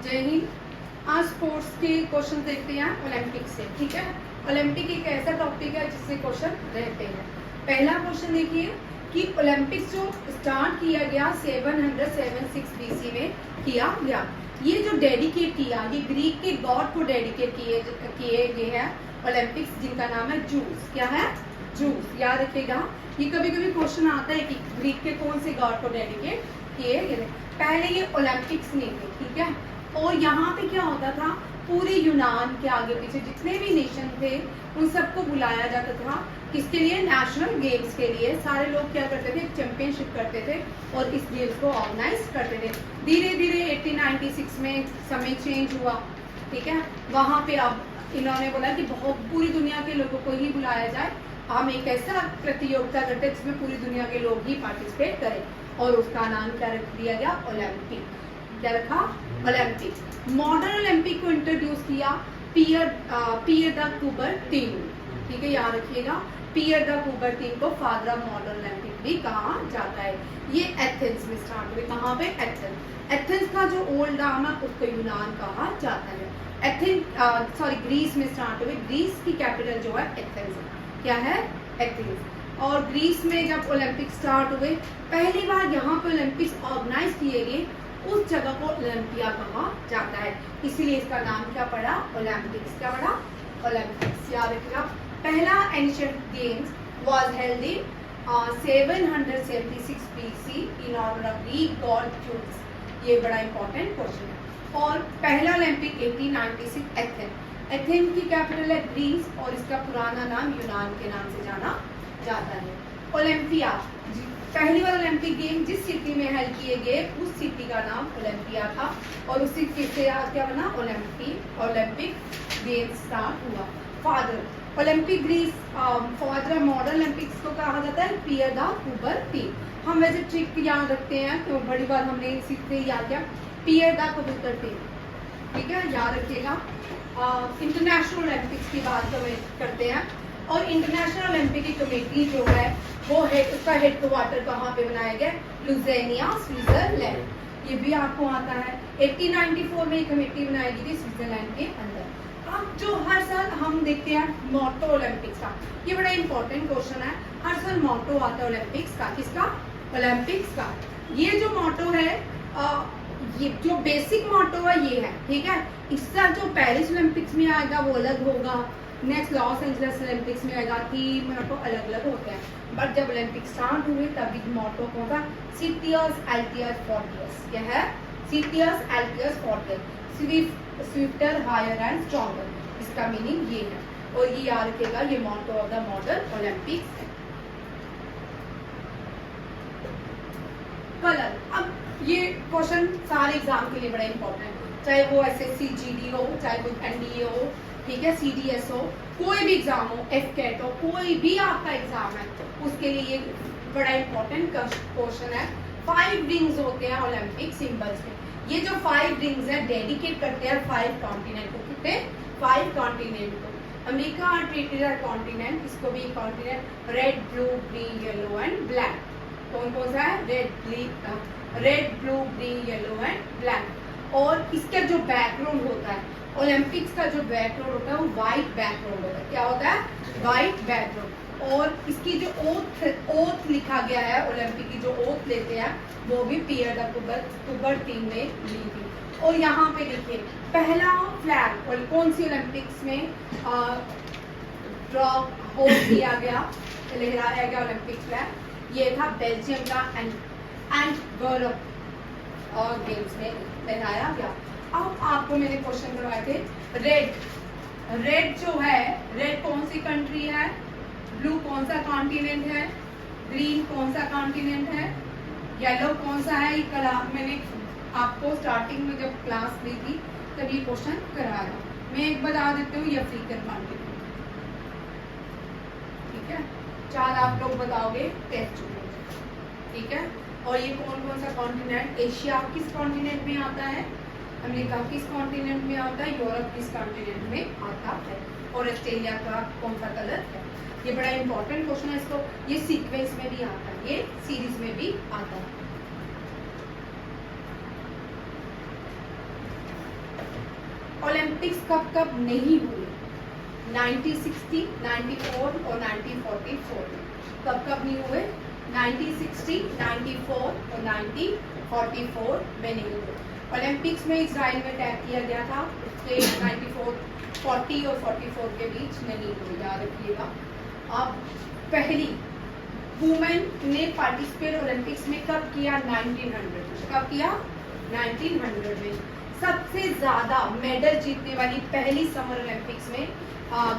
जय हिंद। आज स्पोर्ट्स के क्वेश्चन देखते हैं ओलंपिक से। ठीक है, ओलंपिक एक ऐसा टॉपिक है जिससे क्वेश्चन रहते हैं। पहला क्वेश्चन देखिए कि ओलंपिक्स जो स्टार्ट किया गया 776 बीसी में किया गया, ये जो डेडिकेट किया, ये ग्रीक के गॉड को डेडिकेट किए गए हैं ओलंपिक्स, जिनका नाम है जूस। क्या है? जूस। याद रखिएगा, ये कभी कभी क्वेश्चन आता है कि ग्रीक के कौन से गॉड को डेडिकेट किए गए। पहले ये ओलंपिक्स नहीं थे, ठीक है। और यहाँ पे क्या होता था, पूरे यूनान के आगे पीछे जितने भी नेशन थे उन सबको बुलाया जाता था। किसके लिए? नेशनल गेम्स के लिए। सारे लोग क्या करते थे? चैंपियनशिप करते थे और इस गेम्स को ऑर्गेनाइज करते थे। धीरे धीरे 1896 में समय चेंज हुआ, ठीक है। वहाँ पे अब इन्होंने बोला कि बहुत पूरी दुनिया के लोगों को ही बुलाया जाए, हम एक ऐसा प्रतियोगिता करते हैं जिसमें पूरी दुनिया के लोग ही पार्टिसिपेट करें, और उसका नाम क्या रख दिया गया? ओलंपिक। क्या रखा? ओलंपिक। मॉडर्न ओलंपिक को इंट्रोड्यूस किया पियर द कूबरटीन। ठीक है, याद रखिएगा, पियर द कूबरटीन को फादर ऑफ मॉडर्न ओलंपिक भी कहा जाता है। ये एथेंस में स्टार्ट हुए। कहाँ पे? एथेंस। एथेंस का जो ओल्ड नाम है उसको यूनान कहा जाता है। ग्रीस में स्टार्ट हुए। ग्रीस की कैपिटल जो है एथेंस है। क्या है? एथेंस। और ग्रीस में जब ओलंपिक स्टार्ट हुए, पहली बार यहाँ पे ओलंपिक्स ऑर्गेनाइज किए गए, उस जगह को ओलंपिया कहा जाता है, इसीलिए इसका नाम क्या पड़ा? ओलंपिक्स। क्या पड़ा? ओलंपिक्स। याद रखिएगा, पहला ancient games was held in 776 BC in honour of Greek god Zeus. ये बड़ा इंपॉर्टेंट क्वेश्चन है। और पहला ओलंपिक 1896 एथेंस। एथेंस की कैपिटल है ग्रीस और इसका पुराना नाम यूनान के नाम से जाना जाता है। ओलंपिया, पहली बार ओलंपिक गेम जिस सिटी में हेल्ड किए गए उस सिटी का नाम ओलंपिया था, और उसी से क्या बना? ओलंपिक गेम स्टार्ट हुआ। Father Olympic Greece, father of modern Olympics को कहा जाता है पियर द कूबरटीन। हम वैसे ट्रिक याद रखते हैं, तो बड़ी बार हमने सीखते याद किया पियर द कूबरटीन। ठीक है, याद रखिएगा। इंटरनेशनल ओलंपिक्स की बात करते हैं, और इंटरनेशनल ओलंपिक की कमेटी जो है वो है, उसका हेडक्वार्टर कहाँ पे बनाया गया? लुज़ेनिया, स्विट्जरलैंड। ये भी आपको आता है। 1894 में एक कमेटी बनाई गई थी स्विट्जरलैंड के अंदर। अब जो हर साल हम देखते हैं मोटो ओलंपिक्स का, ये बड़ा इंपॉर्टेंट क्वेश्चन है। हर साल मोटो आता है ओलंपिक्स का। किसका? ओलंपिक्स का। ये जो मोटो है, ये जो बेसिक मोटो है ये है, ठीक है। इसका जो पेरिस ओलंपिक्स में आएगा वो अलग होगा, नेक्स्ट लॉस एंजल्स ओलंपिक्स में आएगा, थीम मोटो अलग अलग होते हैं। बट जब ओलंपिक स्टार्ट हुए तभी मोटो कौन था? Citius altius fortius. क्या है? Citius altius fortius, swifter, higher and stronger. इसका मीनिंग ये है, और ये याद रखिएगा, ये motto of the modern Olympics है। कलर, अब ये क्वेश्चन सारे एग्जाम के लिए बड़ा इंपॉर्टेंट है, चाहे वो SSC GD हो, चाहे कोई NDA हो, ठीक है, CDS हो, कोई भी एग्जाम हो, FCAT हो, कोई भी आपका एग्जाम है, उसके लिए ये बड़ा इंपॉर्टेंट क्वेश्चन है। 5 रिंग्स होते हैं ओलंपिक सिंबल्स में। ये जो 5 रिंग्स है डेडिकेट करते हैं 5 कॉन्टिनेंट को। कितने? 5 कॉन्टिनेंट को। अमेरिका ट्रीटेड एज कॉन्टिनेंट, इसको भी continent. Red, blue, green, yellow and black. कौन कौन सा है? Red, blue, green, yellow and black. और इसका जो बैकग्राउंड होता है, ओलंपिक्स का जो बैकग्राउंड होता है वो व्हाइट बैकग्राउंड होता है। क्या होता है? White background. और इसकी जो ओथ लिखा गया है, ओलंपिक की जो ओथ लेते हैं वो भी पियर द कूबरटीन ने ली थी। और यहाँ पे देखिए, पहला फ्लैग और कौन सी ओलंपिक्स में ड्रॉ होल्ड किया गया, लहराया गया ओलंपिक फ्लैग, ये था बेल्जियम का एंटवर्प गेम्स में लहराया गया। अब आपको मैंने क्वेश्चन करवाए थे, रेड जो है, रेड कौन सी कंट्री है? ब्लू कौन सा कॉन्टिनेंट है? ग्रीन कौन सा कॉन्टिनेंट है? येलो कौन सा है? ये कल मैंने आपको स्टार्टिंग में जब क्लास ली थी तब ये क्वेश्चन कराया। मैं एक बता देती हूँ, ये अफ्रीकन कॉन्टिनेंट, ठीक है। 4 आप लोग बताओगे, टेस्ट ठीक है। और ये कौन कौन सा कॉन्टिनेंट? एशिया किस कॉन्टिनेंट में आता है? अमेरिका किस कॉन्टिनेंट में आता है? यूरोप किस कॉन्टिनेंट में आता है? और ऑस्ट्रेलिया का कौन सा कलर है? ये बड़ा इंपॉर्टेंट क्वेश्चन है। इसको ये सीक्वेंस में भी आता है, ये सीरीज में भी आता है। ओलंपिक्स कब कब नहीं हुए? 1960, 94 और 1944 में। कब कब नहीं हुए? 1960, 94 और 1944 में नहीं हुए। ओलंपिक्स में इजराइल में तय किया गया था, उसके 94, 40 और 44 के बीच नहीं हुए, याद रखिएगा। अब पहली वुमेन ने पार्टिसिपेट ओलंपिक्स में कब किया? 1900 में। कब किया? 1900 में। सबसे ज्यादा मेडल जीतने वाली पहली समर ओलंपिक्स में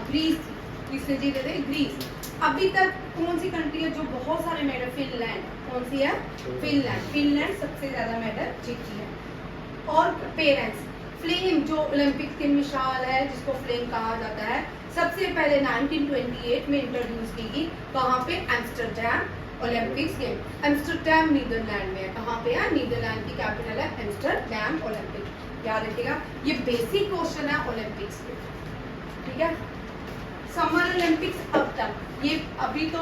ग्रीस थी। किसने जीते थे? ग्रीस। अभी तक कौन सी कंट्री है जो बहुत सारे मेडल? फिनलैंड। कौन सी है? फिनलैंड। फिनलैंड सबसे ज्यादा मेडल जीती है। और पेरेंट्स, फ्लेम जो ओलंपिक की मिसाल है, जिसको फ्लेम कहा जाता है, सबसे पहले 1928 में इंट्रोड्यूस की गई। कहाँ पे? Amsterdam Olympics game. Amsterdam Netherland में है। कहाँ पे है? नीदरलैंड की कैपिटल है एम्स्टरडैम ओलंपिक। याद रखिएगा, ये बेसिक क्वेश्चन है ओलंपिक्स के, ठीक है। समर ओलंपिक्स अब तक, ये अभी तो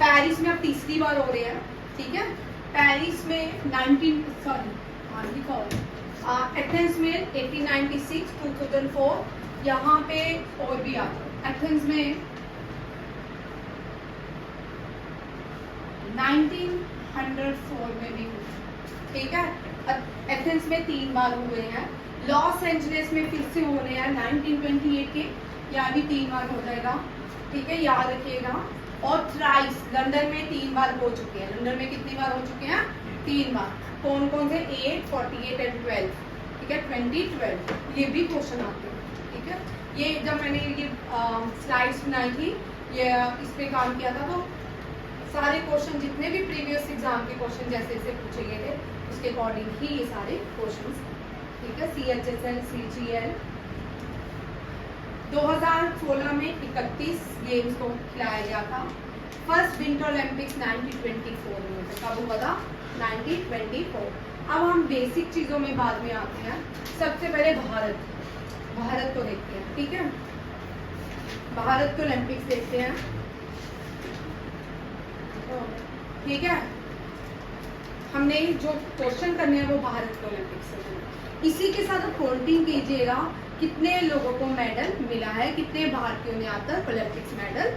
पेरिस में अब तीसरी बार हो रहे हैं, ठीक है। पेरिस में एथेंस में 1896, 2004, यहाँ पे और भी आता है। एथेंस में 1904 में भी हुआ, ठीक है। एथेंस में 3 बार हुए हैं। लॉस एंजलिस में फिर से हो रहे हैं 1928 के, यहाँ भी 3 बार हो जाएगा, ठीक है, याद रखिएगा। और थ्राइस लंदन में 3 बार हो चुके हैं। लंदन में कितनी बार हो चुके हैं? 3 बार। कौन कौन से? 8, 48 एंड 12, ठीक है, 2012। ये भी क्वेश्चन आते हैं, ठीक है। ये जब मैंने ये स्लाइड्स बनाई थी, ये इस पे काम किया था, तो सारे क्वेश्चन जितने भी प्रीवियस एग्जाम के क्वेश्चन जैसे जैसे पूछे गए थे, उसके अकॉर्डिंग ही ये सारे क्वेश्चन, ठीक है। CHSL, CGL 2016 में 31 गेम्स को खिलाया गया था। फर्स्ट विंटर ओलंपिक्स 1924 में था। कब हुआ था? 1924। अब हम बेसिक चीजों में बाद में आते हैं। सबसे पहले भारत को देखते हैं, ठीक है। भारत के ओलंपिक्स देखते हैं, ठीक है। हमने जो क्वेश्चन करने हैं वो भारत के ओलंपिक्स से। इसी के साथ काउंटिंग कीजिएगा कितने लोगों को मेडल मिला है, कितने भारतीयों ने अब तक ओलंपिक्स मेडल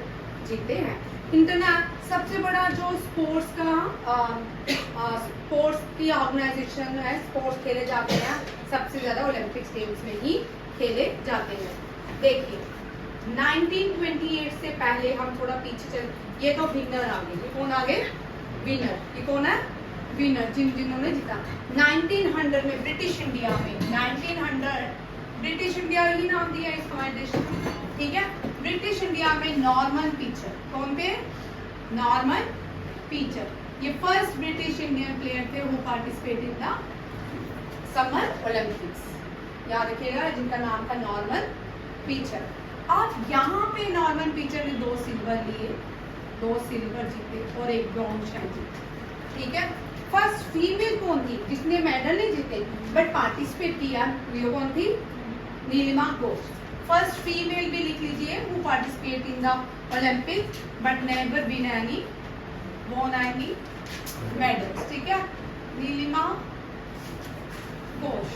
जीते हैं। इंटरनेट सबसे बड़ा जो स्पोर्ट्स की ऑर्गेनाइजेशन है, स्पोर्ट्स खेले जाते हैं सबसे ज्यादा ओलंपिक्स गेम्स में ही खेले जाते हैं। देखिए 1928 से पहले हम थोड़ा पीछे चल, ये तो विनर आ गए। कौन आ गए? विनर। ये कौन है? विनर, जिन्होंने जीता। 1900 में ब्रिटिश इंडिया में, 1900 ब्रिटिश इंडिया ही नाम दिया इस हमारे देश में, ठीक है। ब्रिटिश इंडिया में नॉर्मन पीचर, कौन थे? Norman pitcher. ये फर्स्ट ब्रिटिश इंडियन प्लेयर थे who participate in the summer Olympics. याद रखिएगा, जिनका नाम था नॉर्मन पीचर। अब यहाँ पे नॉर्मन पीचर ने 2 सिल्वर लिए, 2 सिल्वर जीते और 1 ब्रॉन्ज जीते, ठीक है। फर्स्ट फीमेल कौन थी जिसने मेडल नहीं जीते बट पार्टिसिपेट किया? वो कौन थी? नीलिमा घोष। फर्स्ट फीमेल भी लिख लीजिए, who participate in the Olympics but never win any medals, ठीक है। नीलिमा घोष,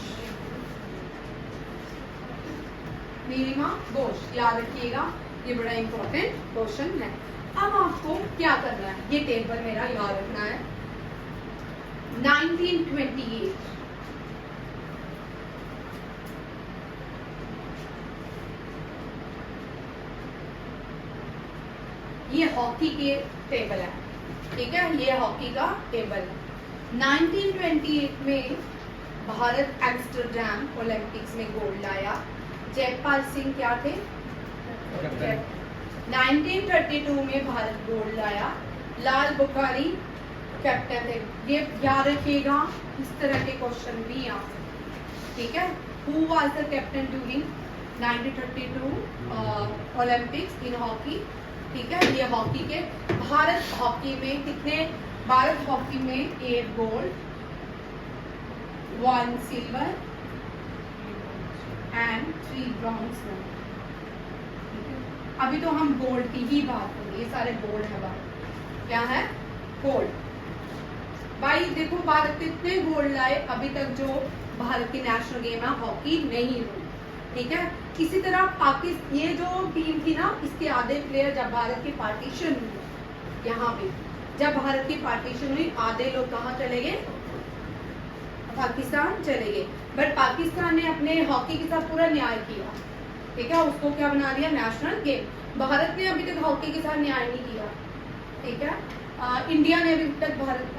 नीलिमा घोष, याद रखिएगा, ये बड़ा इंपॉर्टेंट क्वेश्चन है। अब आपको क्या करना है, ये टेबल मेरा याद रखना है। 1928 ये हॉकी के टेबल है, ठीक है, ये हॉकी का टेबल है। 1928 में भारत एम्स्टरडैम ओलंपिक्स में गोल्ड लाया। जयपाल सिंह क्या थे? 1932 में भारत गोल्ड लाया। लाल बुखारी कैप्टन थे। ये याद रखिएगा, इस तरह के क्वेश्चन भी आ सकते, ठीक है। Who was the captain during 1932 Olympics in hockey, ठीक है। ये हॉकी के, भारत हॉकी में कितने? भारत हॉकी में 8 गोल्ड, 1 सिल्वर एंड 3 ब्रॉन्ज। अभी तो हम गोल्ड की ही बात करेंगे, ये सारे गोल्ड है। भारत क्या है? गोल्ड। भाई देखो, भारत इतने गोल्ड लाए, अभी तक जो भारत की नेशनल गेम है हॉकी नहीं हुई, ठीक है। इसी तरह पाकिस्तान, ये जो टीम थी ना, इसके आधे प्लेयर जब भारत की पार्टीशन हुई, यहाँ पे जब भारत की पार्टीशन हुई आधे लोग कहाँ चले गए, पाकिस्तान चले गए। बट पाकिस्तान ने अपने हॉकी के साथ पूरा न्याय किया, ठीक है, उसको क्या बना दिया, नेशनल गेम। भारत ने अभी तक हॉकी के साथ न्याय नहीं किया, ठीक है। इंडिया ने अभी तक भारत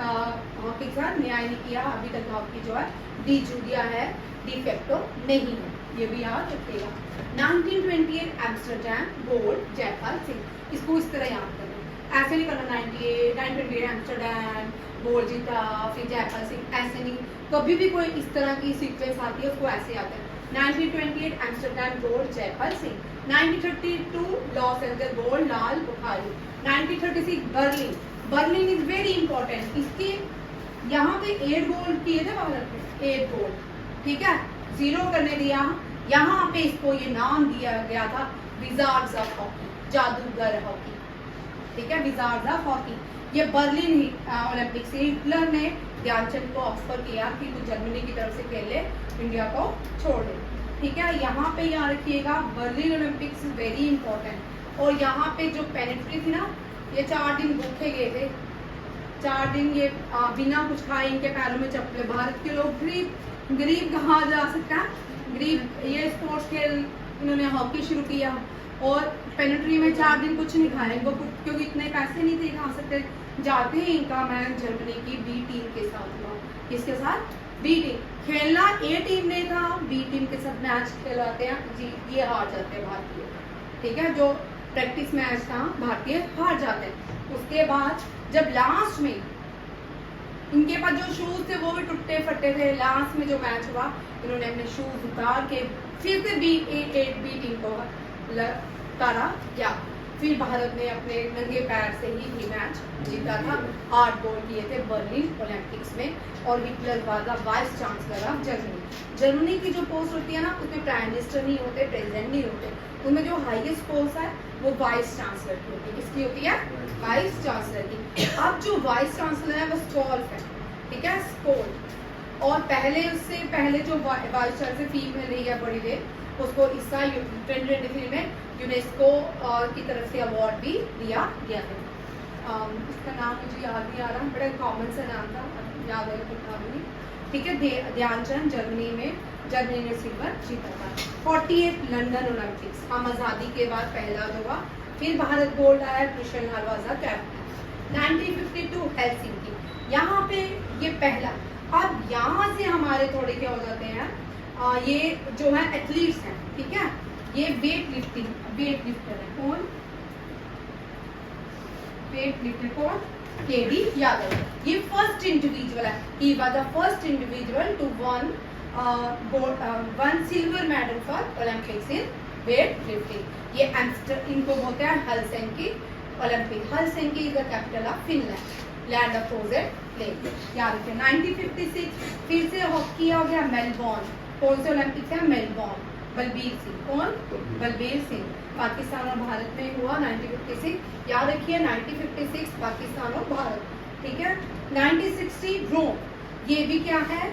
हॉकी के साथ न्याय नहीं किया, अभी तक हॉकी जो है डी जूरिया है, डी फैक्टो नहीं है, ये भी याद रखिएगा। 1928 एम्स्टरडैम गोल्ड जयपाल सिंह, इसको इस तरह याद करना, ऐसे नहीं करना 1928 एम्स्टरडैम गोल्ड जीता फिर जयपाल सिंह, ऐसे नहीं। कभी भी कोई इस तरह की सीक्वेंस आती है उसको ऐसे याद करना, 1928 Amsterdam gold Jaipal Singh, 1932 Los Angeles gold Lal Bukhari, 1936 Berlin, Berlin is very important, इसके यहाँ पे 8 गोल्ड किए थे भारत में, 8 गोल्ड, ठीक है, 0 करने दिया। यहाँ पे इसको ये नाम दिया गया था विजार्ड्स ऑफ हॉकी, जादूगर हॉकी, ठीक है, विजार्ड्स ऑफ हॉकी। ये बर्लिन ओलंपिक से हिटलर ने ध्यानचंद को ऑफर किया कि तू जर्मनी की तरफ से खेल ले, इंडिया को छोड़ दे, ठीक है। यहाँ पे याद रखिएगा बर्लिन ओलंपिक्स वेरी इंपॉर्टेंट। और यहाँ पे जो पेनिट्री थी ना, ये 4 दिन भूखे गए थे, 4 दिन ये बिना कुछ खाए, इनके पैरों में चप्पलें। भारत के लोग गरीब कहा जा सकता है, गरीब। ये स्पोर्ट्स खेल इन्होंने हॉकी शुरू किया और पेनिट्री में 4 दिन कुछ नहीं खाया इनको, क्योंकि इतने पैसे नहीं थे खा सकते। जाते ही इनका मैच जर्मनी की बी टीम के साथ हुआ, किसके साथ, बी टीम। खेलना ए टीम ने था, बी टीम के साथ मैच खेलवाते हैं जी, ये हार जाते हैं भारतीय, ठीक है। जो प्रैक्टिस मैच था भारतीय हार जाते हैं। उसके बाद जब लास्ट में इनके पास जो शूज थे वो भी टूटे फटे थे, लास्ट में जो मैच हुआ इन्होंने अपने शूज उतार के फिर से बी टीम को तारा गया। फिर भारत ने अपने नंगे पैर से ही मैच जीता था, 8 गोल किए थे बर्लिन ओलंपिक्स में। और हिटलर वाला vice chancellor of Germany. Germany की जो पोस्ट होती है ना, उसमें प्राइम मिनिस्टर नहीं होते, प्रेसिडेंट नहीं होते, उनमें जो हाईएस्ट पोस्ट है वो वाइस चांसलर की होती है। किसकी होती है, वाइस चांसलर की। अब जो वाइस चांसलर है वो स्टॉल्फ है, ठीक है, स्टॉल्फ। और पहले जो वाइस चांसलर फीमेल रही है बड़ी देर, उसको इस साल 2023 में यूनेस्को की तरफ से अवार्ड भी दिया गया है। इसका नाम मुझे याद नहीं आ रहा, बड़ा कॉमन सा नाम था, याद है नहीं, ठीक है। ध्यानचंद जर्मनी ने सिल्वर जीता था। 48 लंदन ओलंपिक्स, हम आज़ादी के बाद पहला जो हुआ। फिर भारत गोल्ड आया, कृष्ण हलवाजा कैप्टन। 1952 हेलसिंकी, यहाँ पे ये पहला। अब यहाँ से हमारे थोड़े क्या हो जाते हैं, ये जो है एथलीट्स हैं, ठीक है, ये वेट लिफ्टर है। कौन वेट लिफ्टर, कौन, केडी यादव। ये फर्स्ट इंडिविजुअल है, he was the first individual to won silver medal for Olympics in weight lifting. ये इनको बोलते हैं Helsinki Olympic. Helsinki is the capital of Finland, land of frozen lake, याद रखें। 1956 फिर से हॉकी हो गया मेलबोर्न। कौन से ओलंपिक्स है, मेलबोर्न। बलबीर सिंह, कौन, बलबीर सिंह। पाकिस्तान और भारत में हुआ 1956, याद रखिए 1956 पाकिस्तान और भारत, ठीक है। 1960 रोम, ये भी क्या है,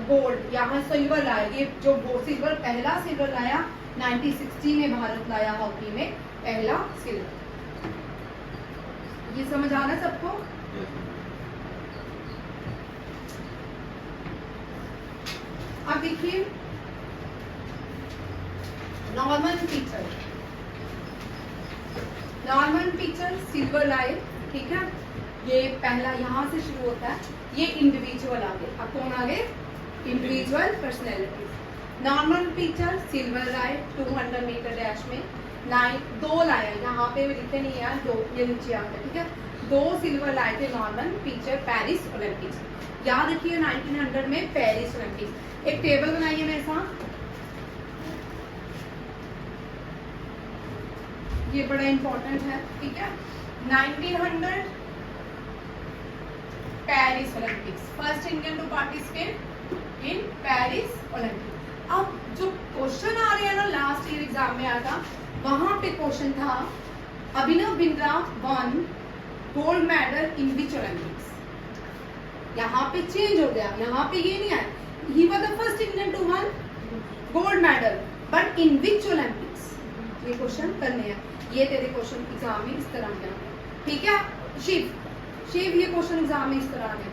गोल्ड, यहाँ सिल्वर लाया, ये जो सिल्वर पहला सिल्वर लाया 1960 में भारत लाया हॉकी में पहला सिल्वर। ये समझ आ रहा है सबको। अब देखिए नॉर्मन पिक्चर सिल्वर लाए, ठीक है। ये पहला यहाँ से शुरू होता है, ये इंडिविजुअल आगे। अब कौन आगे, individual personalities. Norman picture silver लाए 200 मीटर डैश में, 2 लाए, यहाँ पे भी लिखे नहीं है, 2 ये नीचे आते हैं, ठीक है। 2 सिल्वर लाए थे नॉर्मन पिक्चर पेरिस ओलंपिक्स। याद रखिए 1900 में पेरिस ओलंपिक्स। एक टेबल बनाइए मेरे साथ, ये बड़ा इंपॉर्टेंट है, ठीक है। 1900 Paris Olympics, first Indian to participate in Paris Olympics. अब जो क्वेश्चन आ रहे हैं ना, लास्ट ईयर एग्जाम में आया था, वहां पे क्वेश्चन था Abhinav Bindra won gold medal in which Olympics. यहाँ पे चेंज हो गया, यहाँ पे ये नहीं आया, he was the first Indian to won gold medal, but but in which Olympics, ये क्वेश्चन करने हैं। ये तेरे क्वेश्चन एग्जाम में इस तरह के आते हैं, ठीक है। शिव ये क्वेश्चन एग्जाम में इस तरह आते हैं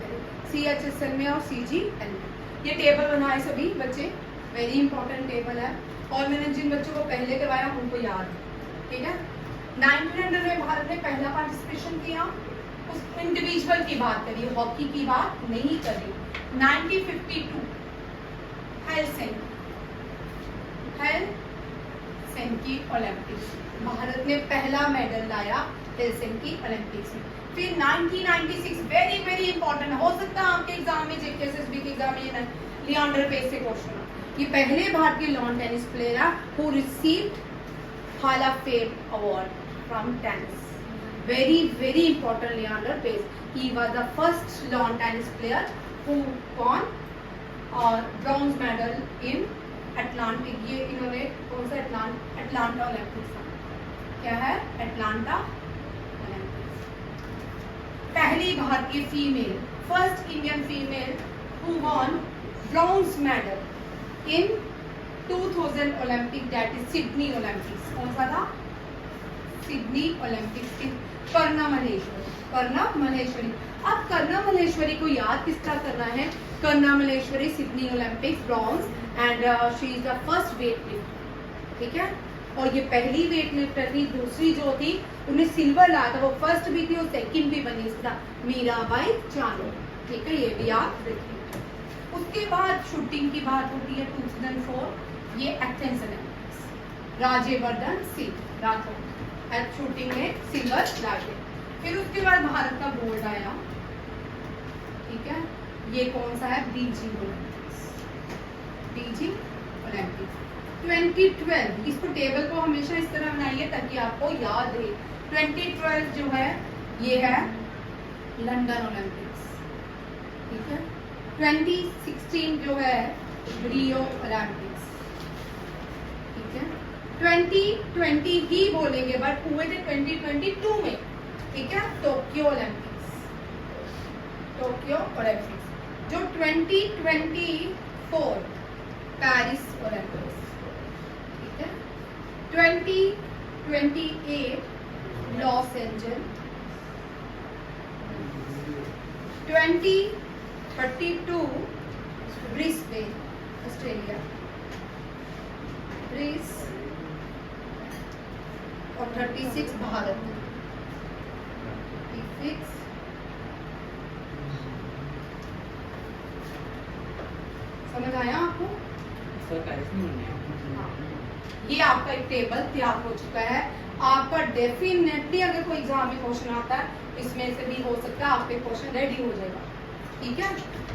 CHSL में और CGL में। ये टेबल बनाए सभी बच्चे, वेरी इंपॉर्टेंट टेबल है, और मैंने जिन बच्चों को पहले करवाया उनको याद है, ठीक है। 1900 में भारत ने पहला पार्टिसिपेशन किया, उस इंडिविजुअल की बात करी, हॉकी की बात नहीं करी। 1952 हेलसिंकी ओलंपिक्स, भारत ने पहला मेडल लाया हेलसिंकी ओलंपिक्स में। फिर 1996 वेरी वेरी इंपॉर्टेंट, हो सकता है आपके एग्जाम में JKSSB के एग्जाम में लियांडर पेस से क्वेश्चन, ये पहले भारतीय lawn tennis player who received hall of fame award from tennis, very very important Leander Paes, he was the first lawn tennis player who won और ब्रॉन्ज मेडल इन अटलांटिक, ये इन्होंने कौन सा अटलांटा ओलंपिक्स था, क्या है अटलांटा ओलंपिक्स। पहली भारतीय female, first Indian female who won bronze medal in 2000 Olympic, that is Sydney Olympics. कौन सा था? Sydney Olympics in Karnam Malleswari. अब कर्णा मल्लेश्वरी को याद किस तरह करना है? Karnam Malleswari Sydney Olympics bronze and she is the first weightlifter, ठीक है। और ये पहली वेट लिफ्टर थी, दूसरी जो थी उन्हें सिल्वर लाया था, वो फर्स्ट भी थी और सेकंड भी बनी, इसका मीराबाई चानू, ठीक है, ये भी याद रखिए। उसके बाद शूटिंग की बात होती है 2004, ये Athens Olympics, Rajyavardhan Singh Rathore shooting में सिल्वर लाए। फिर उसके बाद भारत का गोल्ड आया, ठीक है, ये कौन सा है? Beijing Olympics, 2012। इसको टेबल को हमेशा इस तरह बनाइए ताकि आपको याद रहे। 2012 जो है ये है लंदन ओलंपिक्स, ठीक है। 2016 जो है रियो ओलंपिक्स, ठीक है। 2020 ही बोलेंगे बट हुए थे 2022 में, ठीक है, टोक्यो ओलंपिक्स। जो 2024 पेरिस ओलंपिक्स, ठीक है। 2028 लॉस एंजल्स, 2032 ब्रिस्बेन ऑस्ट्रेलिया, और 36 भारत। समझ आया आपको? हाँ। ये आपका एक टेबल तैयार हो चुका है। आपका डेफिनेटली अगर कोई एग्जाम में क्वेश्चन आता है, इसमें से भी हो सकता है आपके क्वेश्चन रेडी हो जाएगा, ठीक है।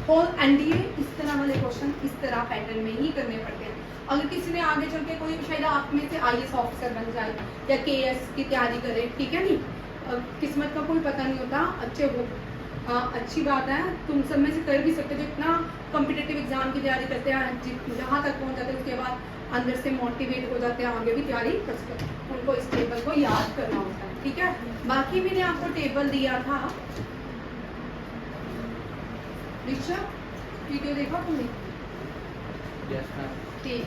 होल एनडीए इस तरह वाले क्वेश्चन इस तरह पैटर्न में ही करने पड़ते हैं। अगर किसी ने आगे चल के कोई शायद आप में से IAS ऑफिसर बन जाए या KS की तैयारी करे, ठीक है, नहीं किस्मत का कोई पता नहीं होता, अच्छे हो अच्छी बात है, तुम सब में से कर भी सकते हो। जो इतना कॉम्पिटिटिव एग्जाम की तैयारी करते हैं, जहाँ तक पहुँच जाते हैं, उसके बाद अंदर से मोटिवेट हो जाते हैं, आगे भी तैयारी कर सकते हैं। उनको इस टेबल को याद करना होता है, ठीक है। बाकी मैंने आपको टेबल दिया था, वीडियो देखा तुमने? ठीक।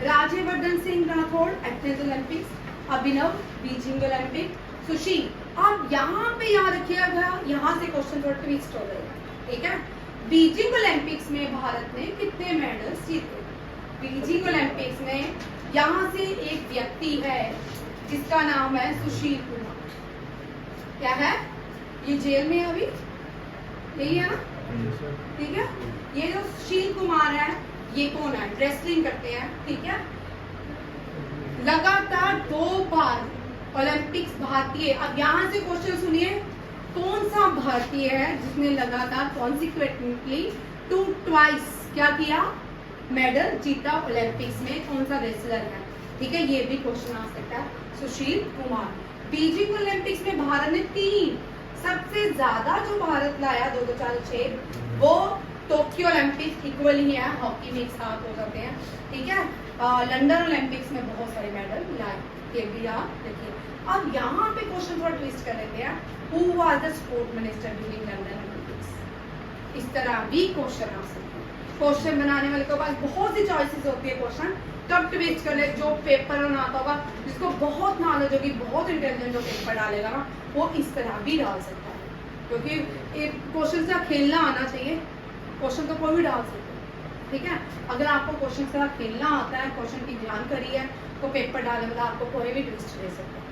राज्यवर्धन सिंह राठौड़ एथेंस ओलंपिक्स, अभिनव बीजिंग ओलंपिक, सुशील। आप यहाँ पे याद रखिएगा, यहाँ से क्वेश्चन थोड़ा ट्विस्ट हो जाएगा, ठीक है। बीजिंग ओलंपिक्स में भारत ने कितने मेडल्स जीते? बीजिंग ओलंपिक्स में यहाँ से एक व्यक्ति है जिसका नाम है सुशील कुमार। क्या है? ये जेल में अभी, यही है ना, ठीक है। ये जो सुशील कुमार है, ये कौन है? रेसलिंग करते हैं, ठीक है। लगातार 2 बार ओलंपिक्स भारतीय। अब यहाँ से क्वेश्चन सुनिए, कौन सा भारतीय है जिसने लगातार कॉन्सिक्वेंटली ट्वाइस क्या किया? मेडल जीता ओलंपिक्स में? कौन सा रेसलर है? ठीक है, ये भी क्वेश्चन आ सकता है। सुशील कुमार। बीजिंग ओलंपिक्स में भारत ने 3, सबसे ज्यादा जो भारत लाया 2006, वो टोक्यो ओलंपिक्स इक्वल ही है, हॉकी में एक साथ हो जाते हैं, ठीक है। लंदन ओलंपिक्स में बहुत सारे मेडल लाए, ये भी आप देखिए। अब यहाँ पे क्वेश्चन थोड़ा ट्विस्ट कर लेते हैं, who was the sport minister during London Olympics? इस तरह भी क्वेश्चन आ सकते हैं। क्वेश्चन बनाने वाले के पास बहुत सी चॉइसेस होती है क्वेश्चन, तब ट्विस्ट कर ले, जो पेपर में आता होगा, जिसको बहुत नॉलेज होगी, बहुत इंटेलिजेंट जो पेपर डालेगा ना, वो इस तरह भी डाल सकता है, क्योंकि एक क्वेश्चन से खेलना आना चाहिए। क्वेश्चन तो कोई भी डाल सकता है, ठीक है। अगर आपको क्वेश्चन से खेलना आता है, क्वेश्चन की जानकारी है, तो पेपर डालने वाला आपको कोई भी ट्विस्ट दे सकता है,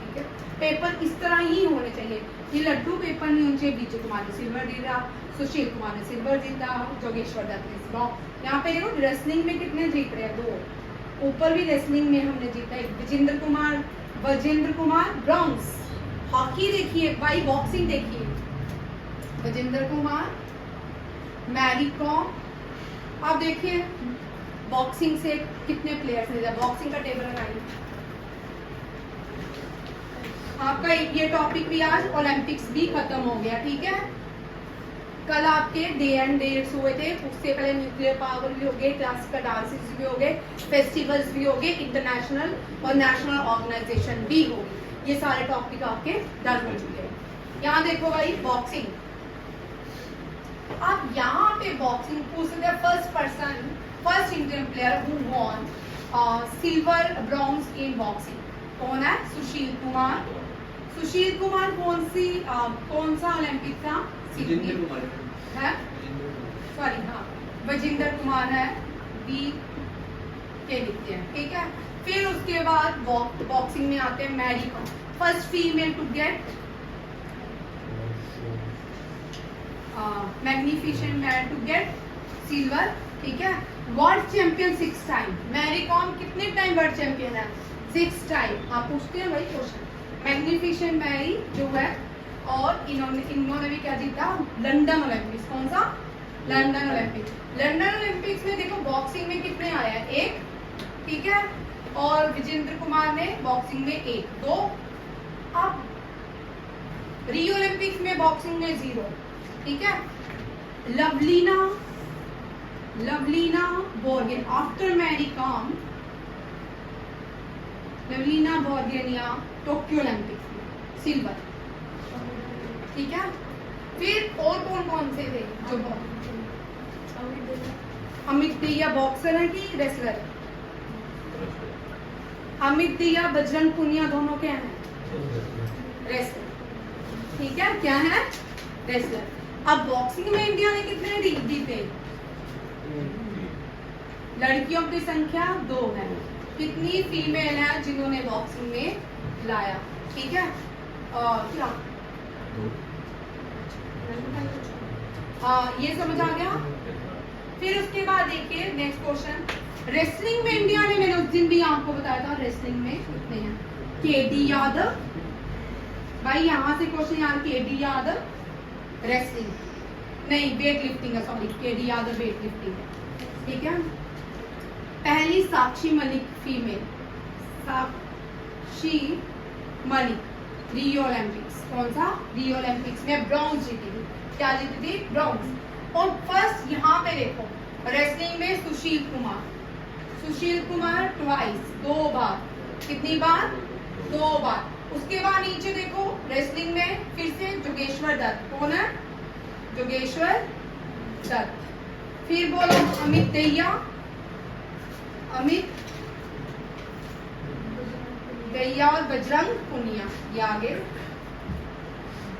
ठीक है। पेपर इस तरह ही होने चाहिए। ये लड्डू पेपर नहीं होने चाहिए। बीजे कुमार ने सिल्वर जीता, सुशील कुमार ने सिल्वर जीता, जोगेश्वर दत्त ने ब्रॉन्ज। यहाँ पे देखो रेसलिंग में कितने जीत रहे हैं, 2। ऊपर भी रेसलिंग में हमने जीता है, विजेंद्र कुमार ब्रॉन्ज। हॉकी देखिए भाई, बॉक्सिंग देखिए, विजेंद्र कुमार, मैरी कॉम। अब देखिए बॉक्सिंग से कितने प्लेयर्स ने, बॉक्सिंग का टेबल लगाइए। आपका ये टॉपिक भी आज ओलंपिक्स भी खत्म हो गया, ठीक है। कल आपके डे एंड डेट्स हुए थे, उससे पहले न्यूक्लियर पावर भी हो गए, क्लासिकल डांसेस भी हो गए, फेस्टिवल्स भी हो गए, इंटरनेशनल और नेशनल ऑर्गेनाइजेशन भी हो गई। ये सारे टॉपिक आपके डन हो चुके हैं। यहाँ देखो भाई बॉक्सिंग, आप यहाँ पे बॉक्सिंग पूछ सकते हैं। First Indian player who von silver bronze in boxing कौन है? सुशील कुमार। सुशील कुमार कौन सा ओलंपिक था? सिडनी है, सॉरी हाँ, विजेंद्र कुमार है, बी के लिखते हैं, ठीक है। फिर उसके बाद बॉक्सिंग में आते हैं Mary Kom, first female to get magnificent man to get silver, ठीक है। World champion 6 time. Mary Kom कितने टाइम वर्ल्ड चैंपियन है? 6 टाइम। आप पूछते हैं भाई क्वेश्चन। मैग्निफिसेंट मैरी जो है, और इन्होंने भी क्या जीता? London Olympics. कौन सा? London Olympics. लंदन ओलंपिक्स में देखो बॉक्सिंग में कितने आया है? 1, ठीक है। और विजेंद्र कुमार ने बॉक्सिंग में 1, 2। अब रियो ओलंपिक्स में बॉक्सिंग में 0, ठीक है। लवलीना बोर्गेन आफ्टर मैरी कॉम, लवलीना बोर्गेनिया टोक्यो ओलंपिक्स में सिल्वर, ठीक है। फिर और कौन से थे जो अमित दहिया बॉक्सर है कि रेसलर? अमित दहिया बजरंग पुनिया दोनों क्या हैं? रेसलर, ठीक है। क्या है? रेसलर। अब बॉक्सिंग में इंडिया ने कितने जीते? लड़कियों की संख्या 2 है। कितनी फीमेल है जिन्होंने बॉक्सिंग में लाया, ठीक है। क्या ये समझ आ गया? फिर उसके बाद देखिए नेक्स्ट क्वेश्चन, रेसलिंग में इंडिया ने, मैंने उस दिन भी आपको बताया था रेसलिंग में कितने हैं? केडी यादव भाई, यहाँ से क्वेश्चन यार, केडी यादव रेसलिंग नहीं, वेट लिफ्टिंग है, sorry, KD Yadav weight lifting है, ठीक है। पहली Sakshi Malik female, Sakshi Malik Rio Olympics. कौन सा? रियो ओलंपिक्स में ब्रॉन्ज जीती थी। क्या जीती थी? ब्रॉन्ज। और फर्स्ट यहाँ पे देखो रेसलिंग में सुशील कुमार ट्वाइस, 2 बार। कितनी बार? 2 बार। उसके बाद नीचे देखो रेसलिंग में फिर से जोगेश्वर दत्त। कौन है? जोगेश्वर दत्त। फिर बोलो अमित दहिया और बजरंग पुनिया। ये आगे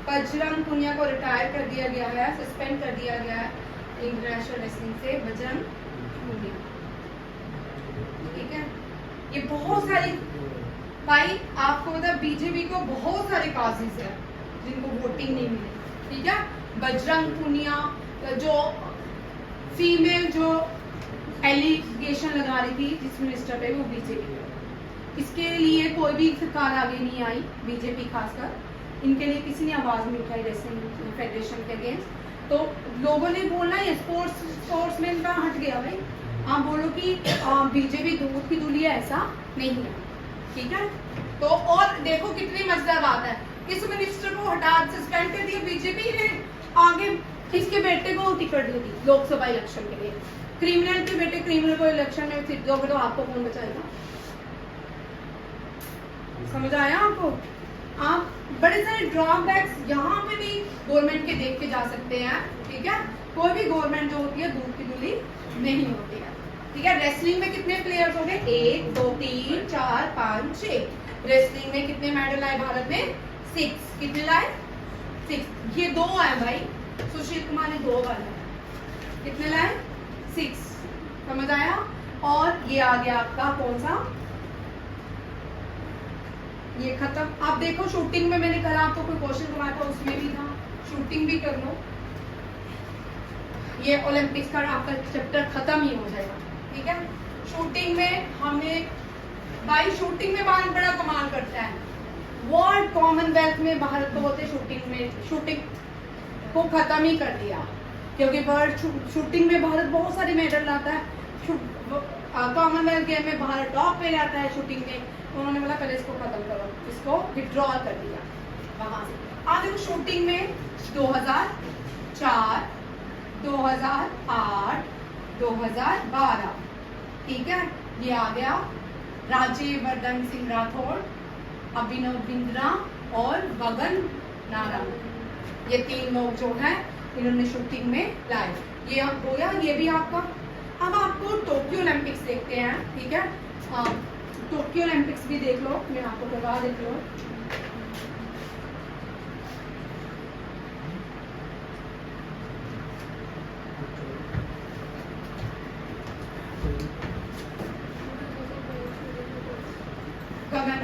बजरंग पुनिया को रिटायर कर दिया गया है, सस्पेंड कर दिया गया है इंटरनेशनल रेसलिंग से, बजरंग पुनिया, ठीक है। ये बहुत सारी भाई आपको मतलब बीजेपी को बहुत सारे काजेस है जिनको वोटिंग नहीं मिली, ठीक है। बजरंग पुनिया जो फीमेल जो एलिगेशन लगा रही थी जिस मिनिस्टर पे, वो बीजेपी। इसके लिए कोई भी सरकार आगे नहीं आई, बीजेपी खासकर, इनके लिए किसी ने आवाज नहीं उठाई रेसलिंग फेडरेशन के अगेंस्ट। तो लोगों ने बोलना है स्पोर्ट्स में इनका हट गया भाई, आप बोलो कि बीजेपी दूध की दूली है, ऐसा नहीं है, ठीक है। तो और देखो कितनी मजेदार बात है, इस मिनिस्टर को हटा सस्पेंड कर दिया बीजेपी ने, आगे इसके बेटे को टिकट दे दी लोकसभा इलेक्शन के लिए। क्रिमिनल के बेटे क्रिमिनल को इलेक्शन में सीट दोगे तो आपको कौन बचाएगा? समझ आया आपको? आप बड़े सारे ड्रॉबैक्स यहाँ पे भी गवर्नमेंट के देख के जा सकते हैं, ठीक है। कोई भी गवर्नमेंट जो होती है दूध की दूली नहीं होती है, ठीक है। रेसलिंग में कितने प्लेयर्स हो गए? 1 2 3 4 5 6। रेसलिंग में कितने मेडल आए भारत में? 6। कितने लाए? 6। ये 2 आए भाई, सुशील कुमार ने 2 बार लाया। कितने लाए? 6। समझ आया? और ये आ गया आपका कौन सा? ये खत्म। आप देखो शूटिंग में मैंने कल आपको कोई क्वेश्चन बनाया था, उसमें भी था, शूटिंग भी कर लो। ये ओलंपिक्स का आपका चैप्टर खत्म ही हो जाएगा। ठीक है। शूटिंग में हमें भाई, शूटिंग में भारत बड़ा कमाल करता है। वर्ल्ड कॉमनवेल्थ में भारत को बोलते शूटिंग को खत्म ही कर दिया, क्योंकि वर्ल्ड शूटिंग में भारत बहुत सारे मेडल लाता है। कॉमनवेल्थ गेम में भारत टॉप पे आता है शूटिंग में। उन्होंने बोला पहले इसको खत्म करो, इसको विड्रॉ कर दिया वहां से। आज देखो शूटिंग में 2004, 2008, 2012, ठीक है। ये आ गया राज्यवर्धन सिंह राठौड़, अभिनव बिंद्रा और गगन नारंग। ये 3 लोग जो है इन्होंने शूटिंग में लाए। ये अब हो गया, ये भी आपका। अब आपको टोक्यो ओलंपिक्स देखते हैं। ठीक है। टोक्यो ओलंपिक्स भी देख लो, मैं आपको करवा देती हूँ। गगन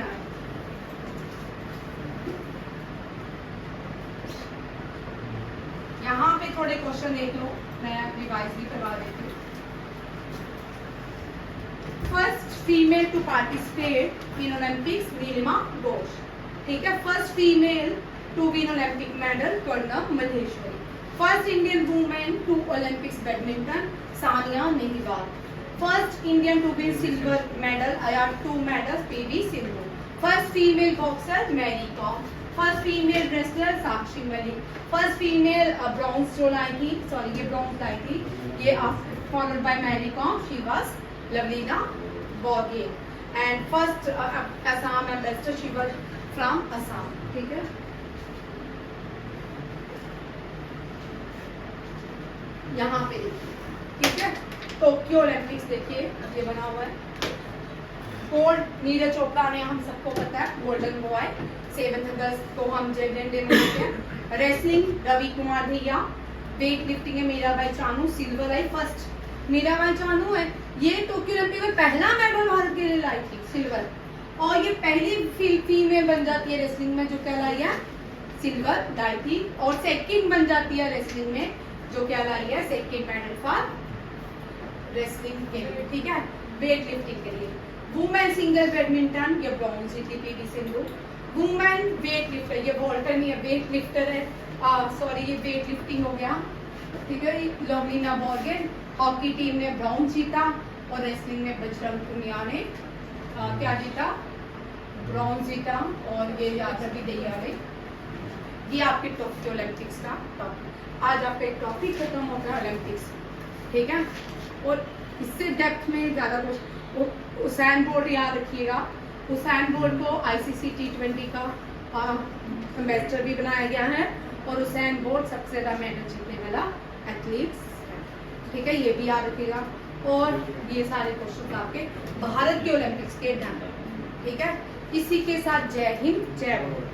यहाँ पे थोड़े क्वेश्चन देख लो, मैं रिवाइज भी करवा देती हूँ। First female to participate in Olympics Neelima Ghosh. ठीक है। First female to win Olympic medal Karnam Malleswari. First Indian women to Olympics badminton Sania Nehwal. First Indian to win silver medal, I have 2 medals, PV Sindhu. First female boxer Mary Kom. First female wrestler Sakshi Malik. First female bronze जो लाई थी, sorry ये bronze लाई थी, ये followed by Mary Kom, she was Lovlina Borgohain. And first Assam ambassador, she was from Assam. ठीक है। यहाँ पे ठीक है। टोक्यो ओलंपिक्स देखिए, ये बना हुआ है। गोल्ड नीरज चोपड़ा ने, हम सबको पता है, गोल्डन बॉय। 7 अगस्त को हम जेवलिन डे मनाते हैं। रेसलिंग रवि कुमार भैया। वेट लिफ्टिंग है Mirabai Chanu, silver I first Mirabai Chanu है। ये टोक्यो ओलंपिक में पहला मेडल भारत के लिए लाई थी, सिल्वर। और ये पहली फीमेल बन जाती है रेसलिंग में जो कहलाई है सिल्वर लाई थी। और सेकंड बन जाती है रेसलिंग में जो क्या लाई है सेकंड मेडल फॉर रेसलिंग के लिए। ठीक है। वेट लिफ्टिंग के लिए वुमेन सिंगल बैडमिंटन, ये ब्रॉन्ज जीती PV Sindhu. Women weight lifter, ये वॉल्टर नहीं है, वेट लिफ्टर है, सॉरी ये वेट लिफ्टिंग हो गया। ठीक है। लवलीना बोरगोहेन। हॉकी टीम ने ब्रॉन्ज जीता और रेसलिंग में बजरंग पुनिया ने क्या जीता? ब्रॉन्ज जीता। और ये यादवी दहिया ने। ये आपके टोक्यो ओलंपिक्स का टॉपिक। आज आपका एक टॉपिक खत्म होता है ओलंपिक्स। ठीक है। और इससे डेप्थ में ज्यादा कुछ उसेन बोल्ट याद रखिएगा। उसेन बोल्ट को ICC T20 का एम्बेसडर भी बनाया गया है और उसेन बोल्ट सबसे ज्यादा मेडल जीतने वाला एथलीट्स। ठीक है। ये भी याद रखिएगा। और ये सारे क्वेश्चन आपके भारत के ओलंपिक्स के डन। ठीक है। इसी के साथ जय हिंद, जय भारत।